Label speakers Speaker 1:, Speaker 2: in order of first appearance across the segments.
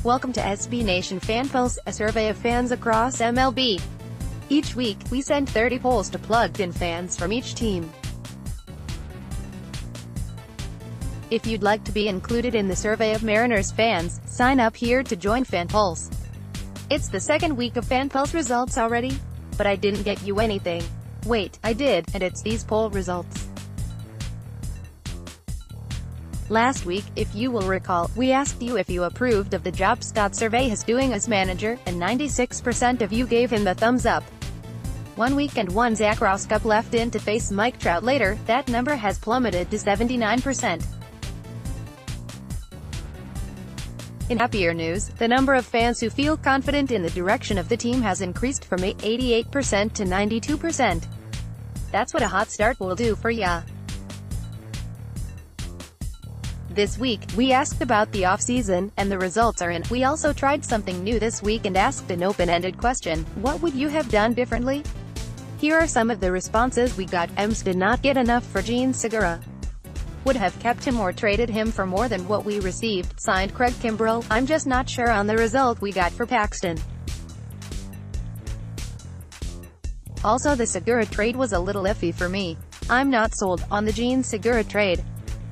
Speaker 1: Welcome to SB Nation FanPulse, a survey of fans across MLB. Each week, we send 30 polls to plugged-in fans from each team. If you'd like to be included in the survey of Mariners fans, sign up here to join FanPulse. It's the second week of FanPulse results already? But I didn't get you anything. Wait, I did, and it's these poll results. Last week, if you will recall, we asked you if you approved of the job Scott Servais is doing as manager, and 96% of you gave him the thumbs up. 1 week and one Zach Rosscup left in to face Mike Trout later, that number has plummeted to 79%. In happier news, the number of fans who feel confident in the direction of the team has increased from 88% to 92%. That's what a hot start will do for ya. This week, we asked about the off-season, and the results are in. We also tried something new this week and asked an open-ended question: what would you have done differently? Here are some of the responses we got. Ems did not get enough for Jean Segura. Would have kept him or traded him for more than what we received. Signed Craig Kimbrell. I'm just not sure on the result we got for Paxton. Also, the Segura trade was a little iffy for me. I'm not sold on the Jean Segura trade.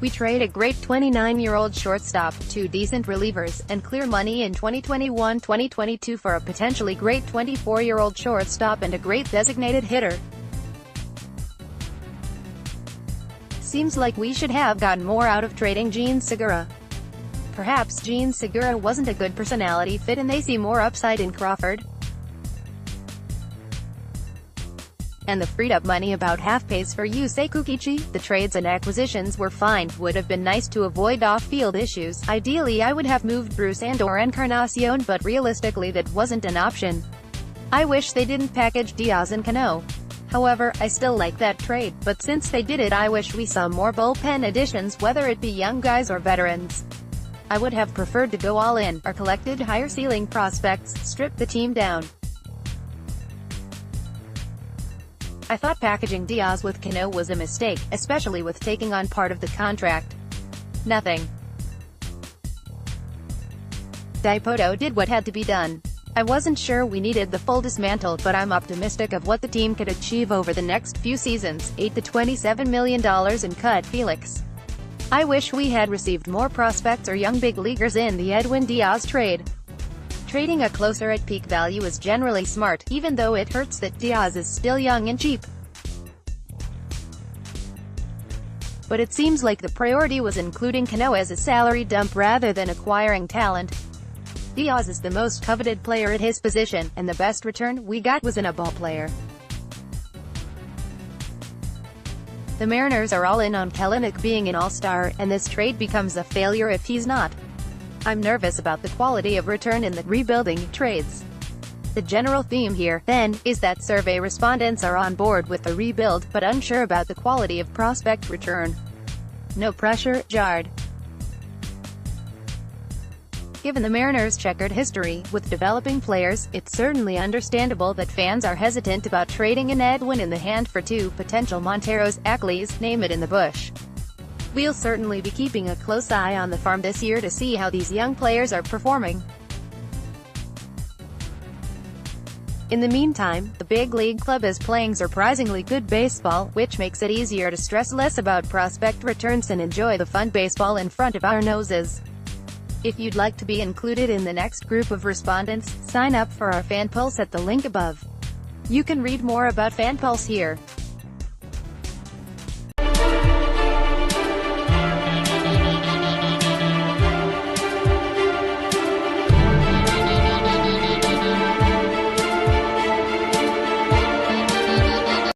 Speaker 1: We trade a great 29-year-old shortstop, 2 decent relievers, and clear money in 2021-2022 for a potentially great 24-year-old shortstop and a great designated hitter. Seems like we should have gotten more out of trading Jean Segura. Perhaps Jean Segura wasn't a good personality fit and they see more upside in Crawford. And the freed up money about half pays for Yusei Kikuchi. The trades and acquisitions were fine. Would have been nice to avoid off-field issues. Ideally I would have moved Bruce and/or Encarnacion, but realistically that wasn't an option. I wish they didn't package Diaz and Cano. However, I still like that trade, but since they did it I wish we saw more bullpen additions, whether it be young guys or veterans. I would have preferred to go all in, or collected higher ceiling prospects, strip the team down. I thought packaging Diaz with Cano was a mistake, especially with taking on part of the contract. Nothing. Dipoto did what had to be done. I wasn't sure we needed the full dismantle, but I'm optimistic of what the team could achieve over the next few seasons. $8 to $27 million in cut Felix. I wish we had received more prospects or young big leaguers in the Edwin Diaz trade. Trading a closer at peak value is generally smart, even though it hurts that Diaz is still young and cheap. But it seems like the priority was including Cano as a salary dump rather than acquiring talent. Diaz is the most coveted player at his position, and the best return we got was in a ball player. The Mariners are all in on Kelenic being an all-star, and this trade becomes a failure if he's not. I'm nervous about the quality of return in the rebuilding trades. The general theme here, then, is that survey respondents are on board with the rebuild, but unsure about the quality of prospect return. No pressure, Jard. Given the Mariners' checkered history with developing players, it's certainly understandable that fans are hesitant about trading an Edwin in the hand for 2 potential Monteros, Ackleys, name it in the bush. We'll certainly be keeping a close eye on the farm this year to see how these young players are performing. In the meantime, the big league club is playing surprisingly good baseball, which makes it easier to stress less about prospect returns and enjoy the fun baseball in front of our noses. If you'd like to be included in the next group of respondents, sign up for our FanPulse at the link above. You can read more about FanPulse here.